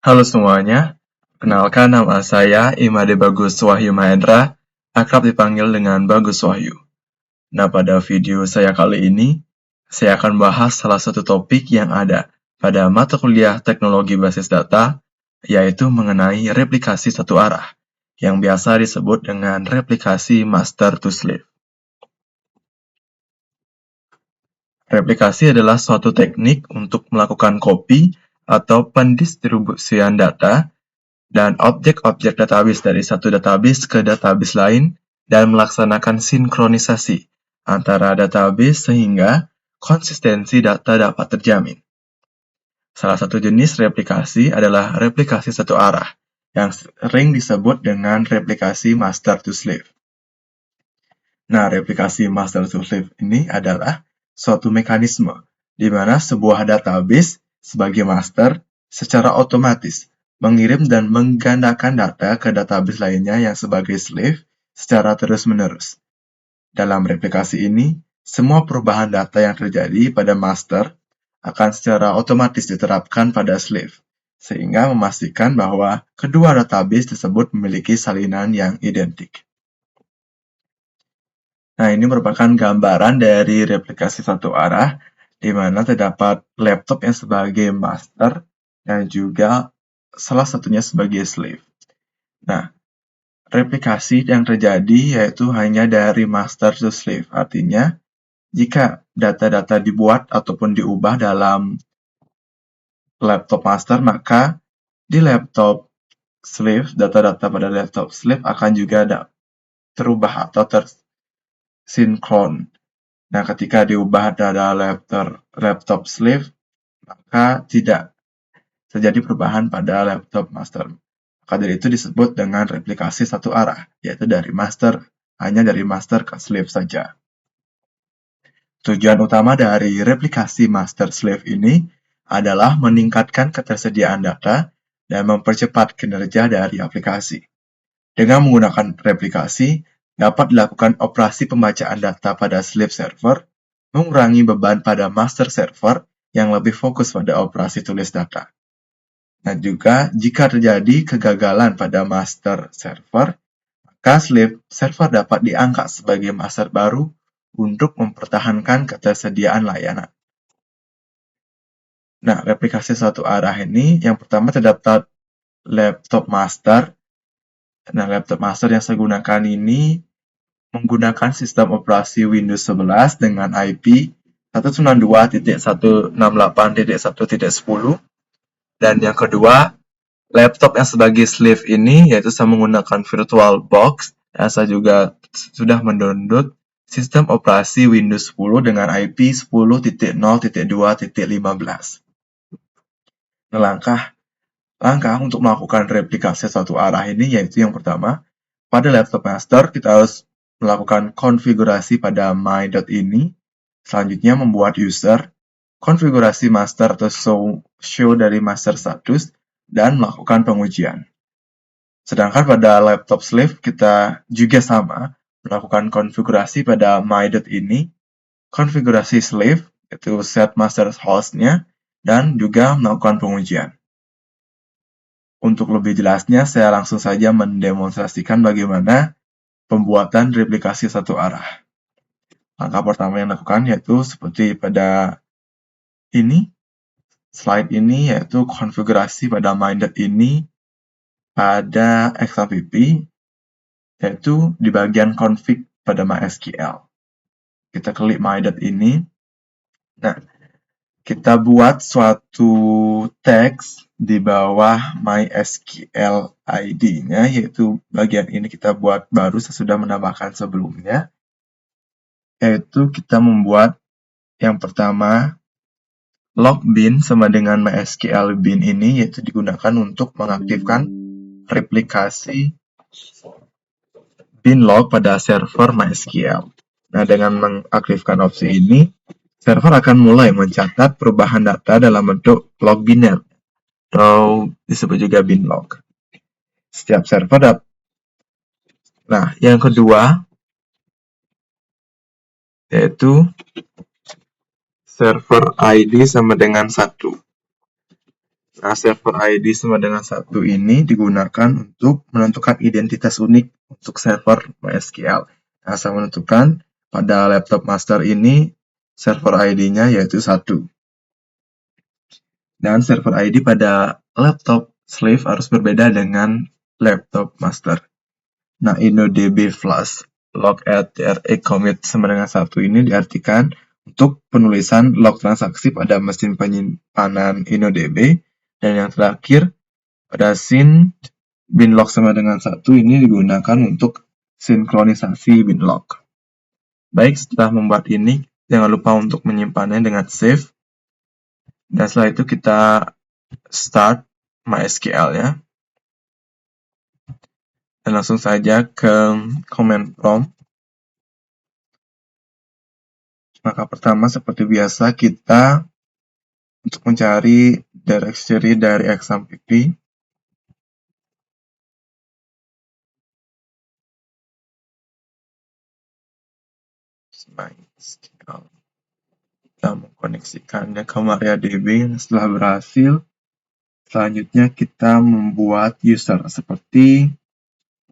Halo semuanya, kenalkan nama saya Imade Bagus Wahyu Mahendra, akrab dipanggil dengan Bagus Wahyu. Nah, pada video saya kali ini, saya akan bahas salah satu topik yang ada pada mata kuliah teknologi basis data, yaitu mengenai replikasi satu arah, yang biasa disebut dengan replikasi master to slave. Replikasi adalah suatu teknik untuk melakukan copy atau pendistribusian data dan objek-objek database dari satu database ke database lain dan melaksanakan sinkronisasi antara database sehingga konsistensi data dapat terjamin. Salah satu jenis replikasi adalah replikasi satu arah, yang sering disebut dengan replikasi master to slave. Nah, replikasi master to slave ini adalah suatu mekanisme di mana sebuah database sebagai master secara otomatis mengirim dan menggandakan data ke database lainnya yang sebagai slave secara terus-menerus. Dalam replikasi ini, semua perubahan data yang terjadi pada master akan secara otomatis diterapkan pada slave, sehingga memastikan bahwa kedua database tersebut memiliki salinan yang identik. Nah, ini merupakan gambaran dari replikasi satu arah, di mana terdapat laptop yang sebagai master dan juga salah satunya sebagai slave. Nah, replikasi yang terjadi yaitu hanya dari master to slave. Artinya, jika data-data dibuat ataupun diubah dalam laptop master, maka di laptop slave, data-data pada laptop slave akan juga terubah atau tersinkron. Nah, ketika diubah pada laptop slave, maka tidak terjadi perubahan pada laptop master. Maka dari itu disebut dengan replikasi satu arah, yaitu hanya dari master ke slave saja. Tujuan utama dari replikasi master-slave ini adalah meningkatkan ketersediaan data dan mempercepat kinerja dari aplikasi. Dengan menggunakan replikasi, dapat dilakukan operasi pembacaan data pada slave server, mengurangi beban pada master server yang lebih fokus pada operasi tulis data. Nah, juga jika terjadi kegagalan pada master server, maka slave server dapat diangkat sebagai master baru untuk mempertahankan ketersediaan layanan. Nah, replikasi satu arah ini yang pertama terdapat laptop master. Nah, laptop master yang saya gunakan ini menggunakan sistem operasi Windows 11 dengan IP 192.168.1.10. Dan yang kedua, laptop yang sebagai slave ini yaitu saya menggunakan VirtualBox. Dan saya juga sudah mendownload sistem operasi Windows 10 dengan IP 10.0.2.15. Nah, langkah untuk melakukan replikasi satu arah ini yaitu yang pertama, pada laptop master kita harus melakukan konfigurasi pada my.ini. Selanjutnya membuat user, konfigurasi master atau show dari master status, dan melakukan pengujian. Sedangkan pada laptop slave kita juga sama, melakukan konfigurasi pada my.ini, konfigurasi slave, yaitu set master hostnya, dan juga melakukan pengujian. Untuk lebih jelasnya, saya langsung saja mendemonstrasikan bagaimana pembuatan replikasi satu arah. Langkah pertama yang dilakukan yaitu seperti pada slide ini, yaitu konfigurasi pada my.ini pada XAPP, yaitu di bagian config pada MySQL. Kita klik my.ini. Nah, kita buat suatu teks di bawah MySQL ID-nya, yaitu bagian ini kita buat baru sesudah menambahkan sebelumnya, yaitu kita membuat yang pertama log bin sama dengan MySQL bin ini, yaitu digunakan untuk mengaktifkan replikasi bin log pada server MySQL. Nah, dengan mengaktifkan opsi ini, server akan mulai mencatat perubahan data dalam bentuk log biner, atau disebut juga bin log. Setiap server Nah, yang kedua, yaitu server ID sama dengan 1. Nah, server ID sama dengan 1 ini digunakan untuk menentukan identitas unik untuk server MySQL. Nah, saya menentukan pada laptop master ini server ID-nya yaitu 1. Dan server ID pada laptop slave harus berbeda dengan laptop master. Nah, InnoDB flush log at TRE commit sama dengan 1 ini diartikan untuk penulisan log transaksi pada mesin penyimpanan InnoDB. Dan yang terakhir, pada scene binlog sama dengan 1 ini digunakan untuk sinkronisasi binlog. Baik, setelah membuat ini, jangan lupa untuk menyimpannya dengan save. Dan setelah itu kita start MySQL ya. Dan langsung saja ke command prompt. Maka pertama seperti biasa kita untuk mencari directory dari XAMPP. MySQL. Kita mengkoneksikannya ke MariaDB. Setelah berhasil, selanjutnya kita membuat user seperti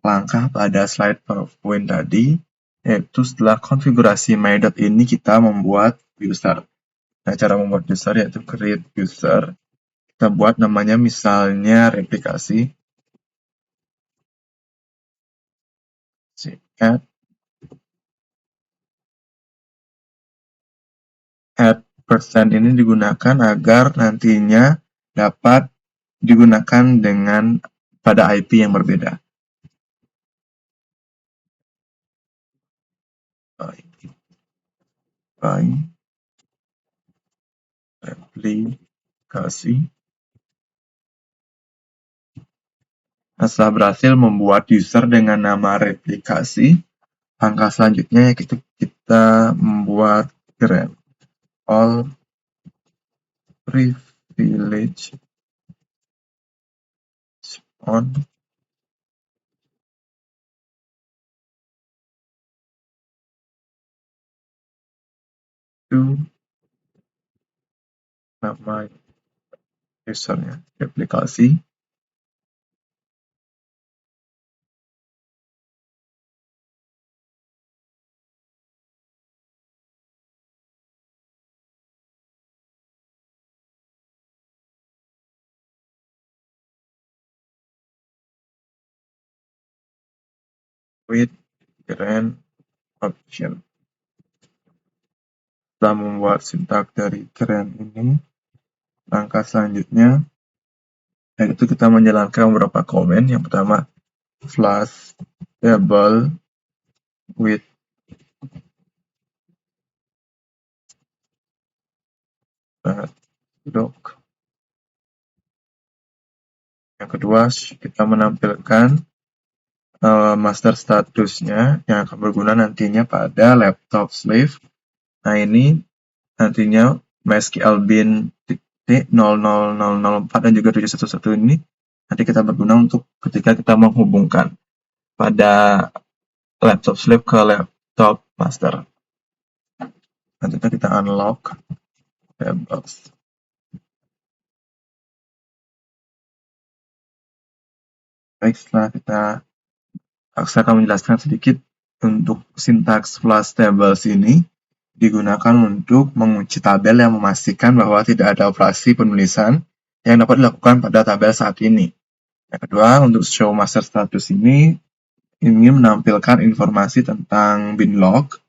langkah pada slide PowerPoint tadi, yaitu setelah konfigurasi my.ini ini kita membuat user. Nah, cara membuat user yaitu create user. Kita buat namanya misalnya replikasi. Add percent ini digunakan agar nantinya dapat digunakan dengan pada IP yang berbeda. By replikasi. Nah, setelah berhasil membuat user dengan nama replikasi, langkah selanjutnya kita membuat grant all privilege on to nama usernya replikasi. With grant option. Setelah membuat sintak dari grant ini, langkah selanjutnya yaitu kita menjalankan beberapa komen. Yang pertama, flush table with doc. Yang kedua, kita menampilkan master statusnya yang akan berguna nantinya pada laptop slave. Nah, ini nantinya MySQL bin 00004 dan juga 711 ini nanti kita berguna untuk ketika kita menghubungkan pada laptop slave ke laptop master. Nanti kita unlock tables. Baik, setelah saya akan menjelaskan sedikit untuk sintaks flush tables ini digunakan untuk mengunci tabel yang memastikan bahwa tidak ada operasi penulisan yang dapat dilakukan pada tabel saat ini. Yang kedua, untuk show master status ini ingin menampilkan informasi tentang binlog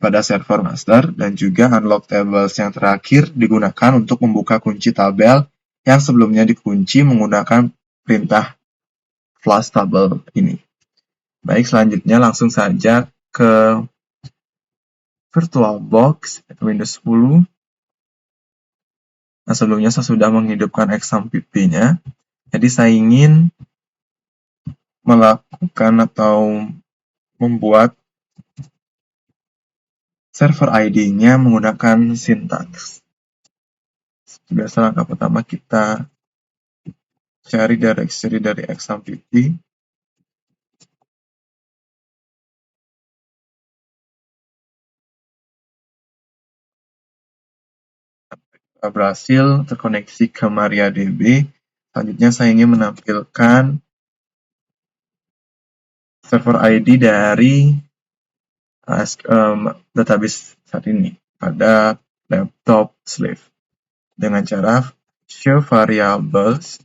pada server master dan juga unlock tables yang terakhir digunakan untuk membuka kunci tabel yang sebelumnya dikunci menggunakan perintah flush table ini. Baik, selanjutnya langsung saja ke VirtualBox Windows 10. Nah, sebelumnya saya sudah menghidupkan XAMPP-nya. Jadi saya ingin melakukan atau membuat server ID-nya menggunakan sintaks. Biasa langkah pertama kita cari directory dari XAMPP. berhasil terkoneksi ke MariaDB. Selanjutnya saya ingin menampilkan server ID dari database saat ini pada laptop Slave dengan cara show variables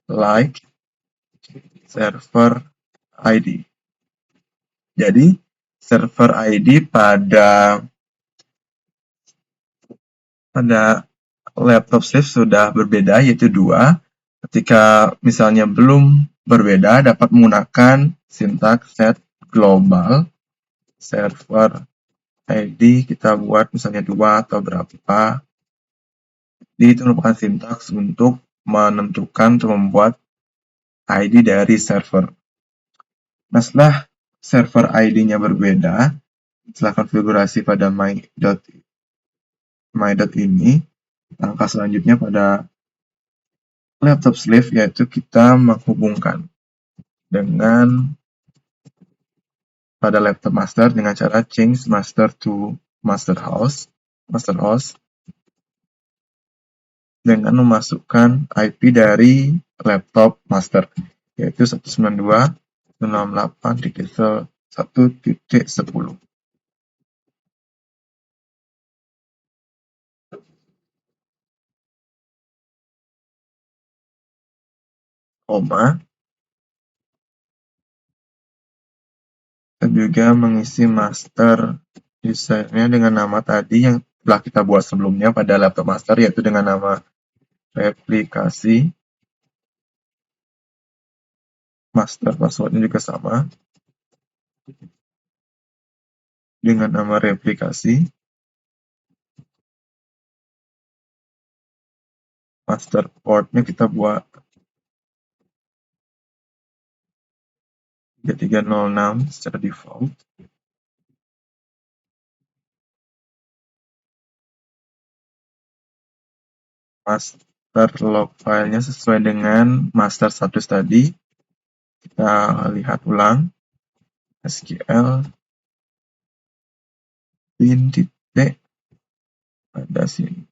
like server ID. Jadi server ID pada laptop Slave sudah berbeda, yaitu 2. Ketika misalnya belum berbeda, dapat menggunakan sintaks set global server ID, kita buat misalnya 2 atau berapa. Jadi itu merupakan sintaks untuk menentukan atau membuat ID dari server. Nah, setelah server ID-nya berbeda, setelah konfigurasi pada my.ini, langkah selanjutnya pada laptop Slave yaitu kita menghubungkan dengan pada laptop master dengan cara change master to master host dengan memasukkan IP dari laptop master yaitu 192.168.1.10, koma, dan juga mengisi master usernya dengan nama tadi yang telah kita buat sebelumnya pada laptop master, yaitu dengan nama replikasi. Master passwordnya juga sama dengan nama replikasi. Master portnya kita buat 3306 secara default. Master log filenya sesuai dengan master status tadi. Kita lihat ulang. SQL bin titik pada sini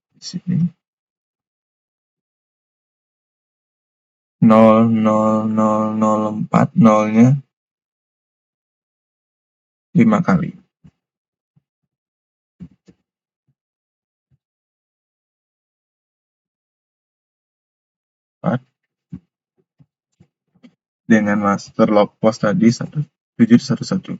00004, nolnya 5 kali. Dengan master log post tadi 1711.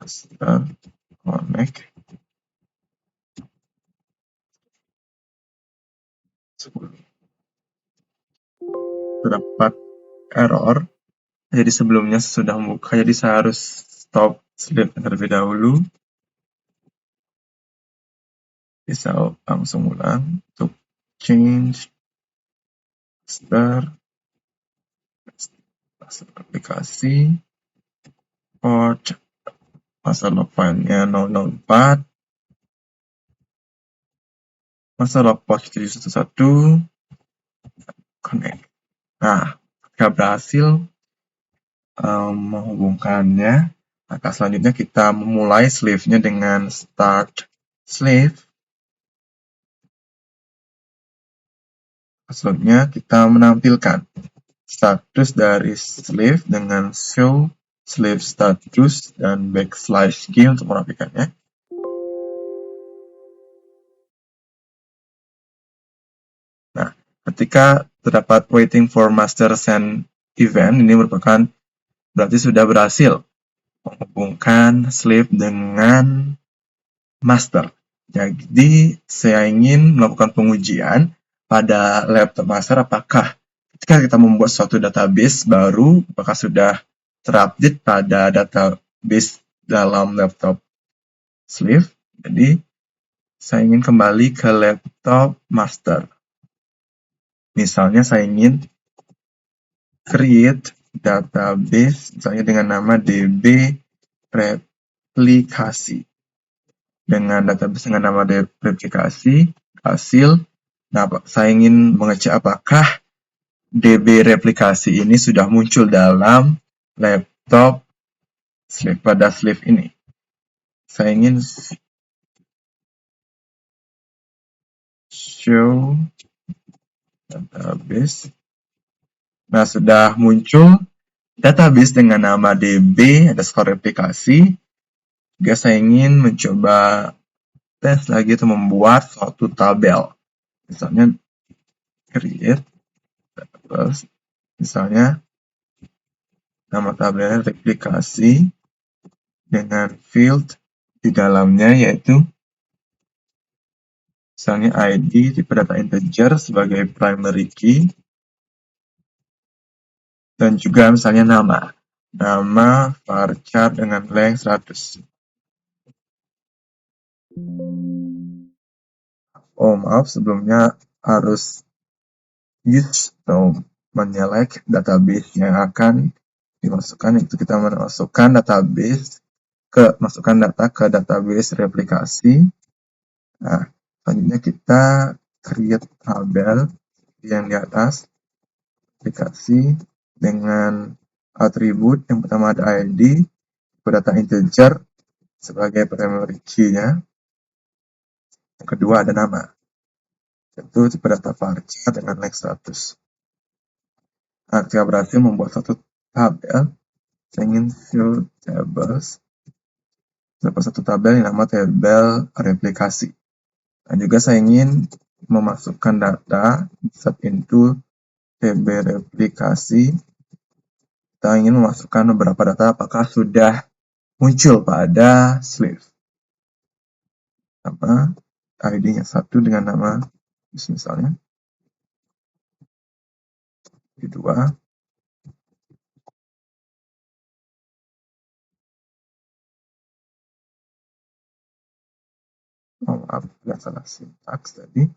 Master connect 10. Terdapat error. Jadi sebelumnya sudah membuka, jadi saya harus stop Slave terlebih dahulu. Bisa langsung ulang untuk change master aplikasi port master log filenya 004, master log port 711, connect. Nah, ketika berhasil menghubungkannya, maka selanjutnya kita memulai Slave-nya dengan start Slave. Selanjutnya kita menampilkan status dari Slave dengan show Slave status dan \G untuk merapikannya. Nah, ketika terdapat waiting for master send event, ini merupakan berarti sudah berhasil menghubungkan Slave dengan master. Jadi, saya ingin melakukan pengujian pada laptop master apakah ketika kita membuat suatu database baru, apakah sudah terupdate pada database dalam laptop Slave. Jadi, saya ingin kembali ke laptop master. Misalnya saya ingin create database, misalnya dengan nama DB replikasi. Dengan database dengan nama replikasi, hasil. Nah, saya ingin mengecek apakah DB replikasi ini sudah muncul dalam laptop sleeve ini. Saya ingin show database. Nah, sudah muncul database dengan nama db_replikasi. Juga saya ingin mencoba tes lagi untuk membuat suatu tabel. Misalnya create terus misalnya nama tabelnya replikasi dengan field di dalamnya yaitu misalnya ID tipe data integer sebagai primary key dan juga misalnya nama varchar dengan length 100. Oh maaf, sebelumnya harus use atau menyelect database yang akan dimasukkan, itu kita masukkan masukkan data ke database replikasi. Nah, selanjutnya kita create tabel yang di atas aplikasi dengan atribut yang pertama ada ID, data integer sebagai primary key-nya. Yang kedua ada nama, yaitu tipe data varchar dengan length 100. Nah, kita berhasil membuat satu tabel. Saya ingin show tables. Dapat satu tabel yang nama tabel replikasi. Dan juga saya ingin memasukkan data insert into tb replikasi. Kita ingin memasukkan beberapa data apakah sudah muncul pada sleeve. Nama ID-nya 1 dengan nama misalnya. Kedua, maaf, tidak salah sintaks tadi.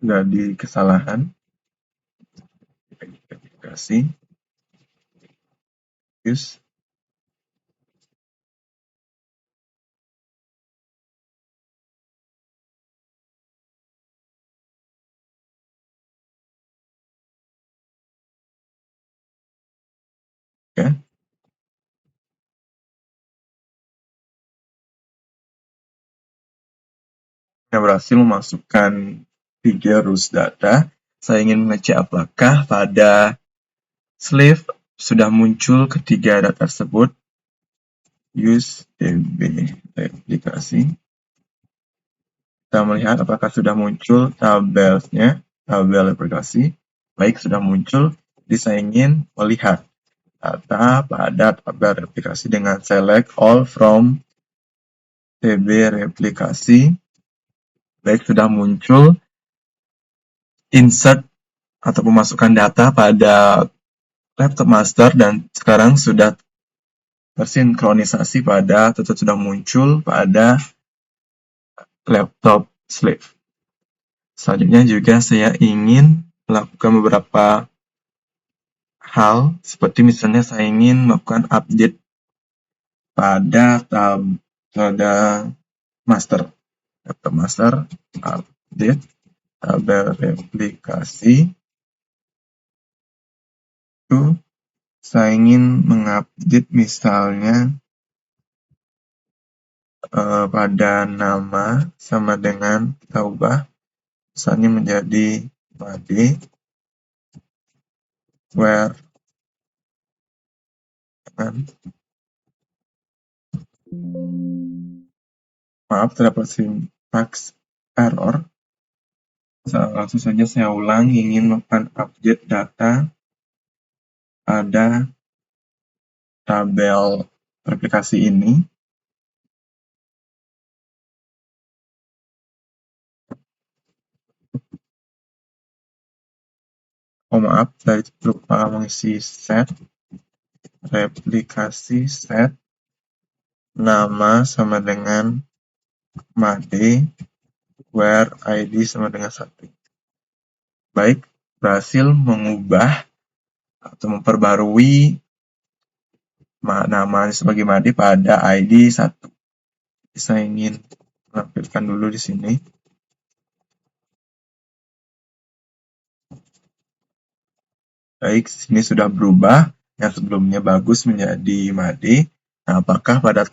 Jadi kesalahan. Verifikasi. Use. Oke. Saya berhasil memasukkan 3 rows data. Saya ingin mengecek apakah pada sleeve sudah muncul ketiga data tersebut. Use db replikasi. Kita melihat apakah sudah muncul tabelnya, tabel replikasi. Baik, sudah muncul. Jadi saya ingin melihat data pada tabel replikasi dengan select all from tb replikasi. Baik, sudah muncul. Insert atau memasukkan data pada laptop master dan sekarang sudah tersinkronisasi pada atau sudah muncul pada laptop sleeve. Selanjutnya juga saya ingin melakukan beberapa hal seperti misalnya saya ingin melakukan update pada master, laptop master, update tabel replikasi. Itu saya ingin mengupdate misalnya pada nama sama dengan kita ubah misalnya menjadi made where maaf terdapat syntax error. Langsung saja saya ulang, ingin melakukan update data pada tabel replikasi ini. Oh maaf, saya lupa mengisi set replikasi set nama sama dengan made where id sama dengan 1. Baik, berhasil mengubah atau memperbarui nama sebagai made pada id 1. Saya ingin menampilkan dulu di sini. Baik, sini sudah berubah. Yang sebelumnya bagus menjadi Made. Nah, apakah pada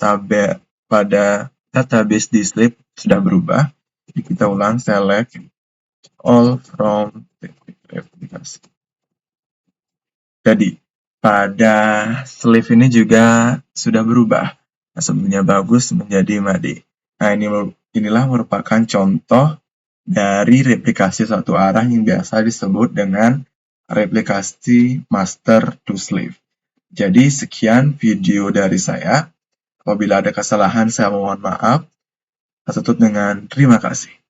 database di Sleep sudah berubah? Jadi kita ulang, select all from teknik replikasi. Jadi, pada Sleep ini juga sudah berubah. Nah, sebelumnya bagus menjadi Made. Nah, inilah merupakan contoh dari replikasi satu arah yang biasa disebut dengan replikasi master to slave. Jadi sekian video dari saya. Apabila ada kesalahan saya mohon maaf. Tutup dengan terima kasih.